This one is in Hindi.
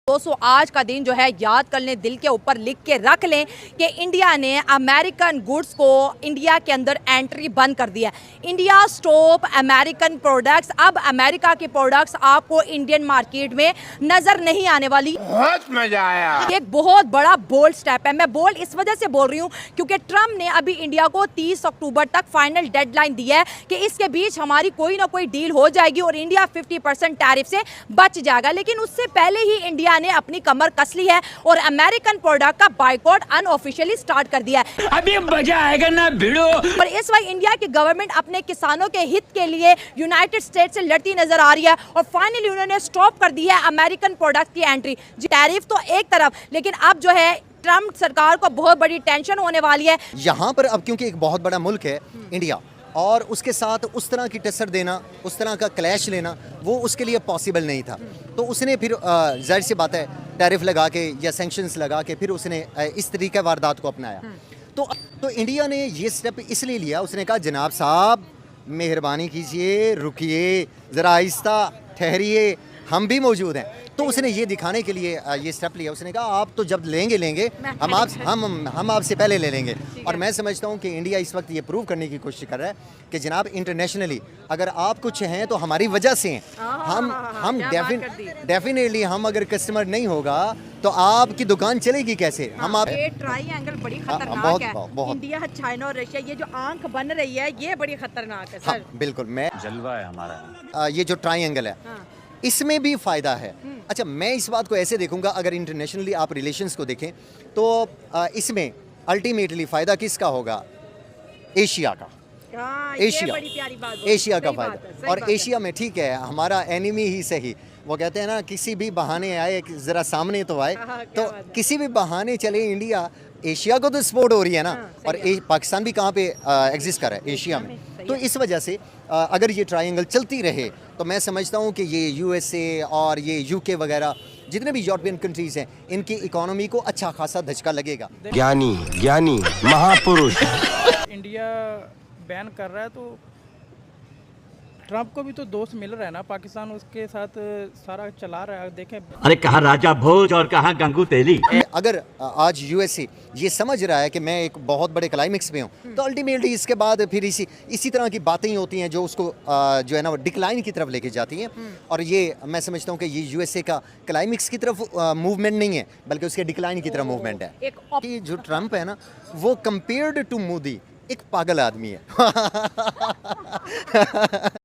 दोस्तों आज का दिन जो है याद कर लें, दिल के ऊपर लिख के रख लें कि इंडिया ने अमेरिकन गुड्स को इंडिया के अंदर एंट्री बंद कर दिया है। India stop American products. अब अमेरिका के प्रोडक्ट्स आपको इंडियन मार्केट में नजर नहीं आने वाली। बहुत मजा आया। एक बहुत बड़ा बोल्ड स्टेप है। मैं बोल्ड इस वजह से बोल रही हूँ क्योंकि ट्रम्प ने अभी इंडिया को 30 अक्टूबर तक फाइनल डेडलाइन दी है कि इसके बीच हमारी कोई ना कोई डील हो जाएगी और इंडिया 50% टैरिफ से बच जाएगा। लेकिन उससे पहले ही इंडिया ने अपनी कमर कस ली है और अमेरिकन प्रोडक्ट का बाइकॉट अनऑफिशियली स्टार्ट कर दिया है। अभी मजा आएगा ना भिड़ो। और इस वक्त इंडिया की गवर्नमेंट अपने किसानों के हित के लिए यूनाइटेड स्टेट से लड़ती नजर आ रही है और फाइनली उन्होंने स्टॉप कर दी है अमेरिकन प्रोडक्ट की एंट्री। टैरिफ तो एक तरफ, लेकिन अब जो है ट्रम्प सरकार को बहुत बड़ी टेंशन होने वाली है यहाँ पर। अब क्योंकि एक बहुत बड़ा मुल्क है इंडिया और उसके साथ उस तरह की टक्कर देना, उस तरह का क्लैश लेना, वो उसके लिए पॉसिबल नहीं था। तो उसने फिर जाहिर सी बात है टैरिफ लगा के या सैंक्शंस लगा के फिर उसने इस तरीके वारदात को अपनाया। तो इंडिया ने ये स्टेप इसलिए लिया, उसने कहा जनाब साहब मेहरबानी कीजिए, रुकिए ज़रा, आहिस्ता ठहरिए, हम भी मौजूद हैं। तो उसने ये दिखाने के लिए ये स्टेप लिया। उसने कहा आप तो जब लेंगे हम आपसे पहले ले लेंगे। और मैं समझता हूँ कि इंडिया इस वक्त ये प्रूव करने की कोशिश कर रहा है कि जनाब इंटरनेशनली अगर आप कुछ हैं तो हमारी वजह से हैं। हम डेफिनेटली हम अगर कस्टमर नहीं होगा तो आपकी दुकान चलेगी कैसे? हम आप ये ट्रायंगल बड़ी खतरनाक है। इंडिया, चाइना और रशिया, ये जो आंख बन रही है ये बड़ी खतरनाक है सर। बिल्कुल, मैं जलवा है हमारा। ये जो ट्रायंगल है इसमें भी फ़ायदा है। अच्छा, मैं इस बात को ऐसे देखूंगा, अगर इंटरनेशनली आप रिलेशंस को देखें तो इसमें अल्टीमेटली फ़ायदा किसका होगा? एशिया का। एशिया का फ़ायदा। और एशिया में ठीक है हमारा एनिमी ही सही, वो कहते हैं ना किसी भी बहाने आए ज़रा सामने तो आए। तो किसी भी बहाने चले इंडिया एशिया को तो सपोर्ट हो रही है ना। और पाकिस्तान भी कहाँ पे एग्जिस्ट कर रहा है? एशिया में। तो इस वजह से अगर ये ट्रायंगल चलती रहे तो मैं समझता हूँ कि ये यूएसए और ये यूके वगैरह जितने भी यूरोपियन कंट्रीज़ हैं इनकी इकोनॉमी को अच्छा खासा धचका लगेगा। ज्ञानी महापुरुष। इंडिया बैन कर रहा है तो ट्रम्प को भी तो दोस्त मिल रहा है ना, पाकिस्तान उसके साथ सारा चला रहा है। देखें, अरे कहाँ राजा भोज और कहाँ गंगू तेली। अगर आज यूएसए ये समझ रहा है कि मैं एक बहुत बड़े क्लाइमेक्स में हूँ तो अल्टीमेटली इसके बाद फिर इसी तरह की बातें ही होती हैं जो उसको जो है ना वो डिक्लाइन की तरफ लेके जाती हैं। और ये मैं समझता हूँ कि ये यूएसए का क्लाइमेक्स की तरफ मूवमेंट नहीं है बल्कि उसके डिक्लाइन की तरफ मूवमेंट है। कि जो ट्रम्प है ना वो कंपेयर्ड टू मोदी एक पागल आदमी है।